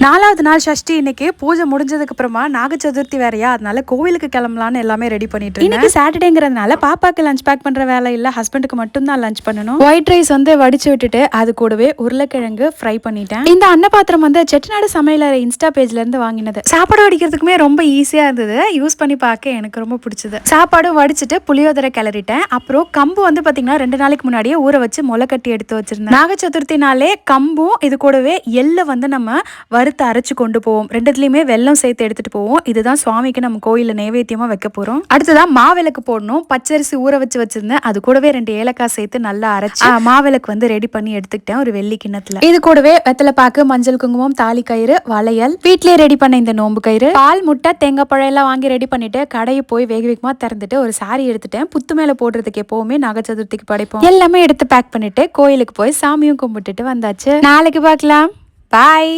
4வது நாள் சஷ்டி. இன்னைக்கு பூஜை முடிஞ்சதுக்கு அப்புறமா நாக சதுர்த்தி வேறையா, அதனால கோவிலுக்கு கிளம்பலான்னு எல்லாமே ரெடி பண்ணிட்டு இன்னைக்கு சாட்டர்டேங்கிறதுனால பாப்பாக்கு லஞ்ச் பேக் பண்ற வேலை இல்ல, ஹஸ்பண்டுக்கு மட்டும் தான் லஞ்ச் பண்ணணும். ஒயிட் ரைஸ் வந்து வடிச்சு விட்டுட்டு அது கூடவே உருளைக்கிழங்கு ஃப்ரை பண்ணிட்டேன். இந்த அன்னபாத்திரம் வந்து செட்டிநாடு சமையலறை இன்ஸ்டா பேஜ்ல இருந்து வாங்கினது. சாப்பாடு வடிக்கிறதுக்குமே ரொம்ப ஈஸியா இருந்தது, யூஸ் பண்ணி பார்க்க எனக்கு ரொம்ப பிடிச்சது. சாப்பாடும் வடிச்சிட்டு புளியோதரை கிளறிட்டேன். அப்புறம் கம்பு வந்து பாத்தீங்கன்னா 2 நாளைக்கு முன்னாடியே ஊற வச்சு முளை கட்டி எடுத்து வச்சிருந்தேன். நாக சதுர்த்தினாலே கம்பும் இது கூடவே எள்ளு வந்து நம்ம வறுத்து அரைச்சு கொண்டு போவோம். ரெண்டுத்துலயுமே வெல்லம் சேர்த்து எடுத்துட்டு போவோம். இதுதான் சுவாமிக்கு நம்ம கோயில நைவேத்தியமா வைக்க போறோம். அடுத்ததான் மாவிளக்கு போடணும். பச்சரிசி ஊற வச்சிருந்தேன். அது கூடவே 2 ஏலக்காய் சேர்த்து நல்லா அரைச்சு மாவிளக்கு வந்து ரெடி பண்ணி எடுத்துக்கிட்டேன் ஒரு வெள்ளி கிண்ணத்துல. இது கூடவே வெத்தலை பாக்கு, மஞ்சள் குங்குமம், தாலி கயிறு, வளையல், வீட்லயே ரெடி பண்ண இந்த நோம்பு கயிறு, பால், முட்டை, தேங்காய் பழம் எல்லாம் வாங்கி ரெடி பண்ணிட்டு கடையை போய் வேக வேகமா திறந்துட்டு ஒரு சாரி எடுத்துட்டேன். புத்து மேல போடுறதுக்கு எப்பவுமே நாக சதுர்த்திக்கு படைப்போம். எல்லாமே எடுத்து பேக் பண்ணிட்டு கோயிலுக்கு போய் சாமியும் கும்பிட்டுட்டு வந்தாச்சு. நாளைக்கு பார்க்கலாம். பாய்.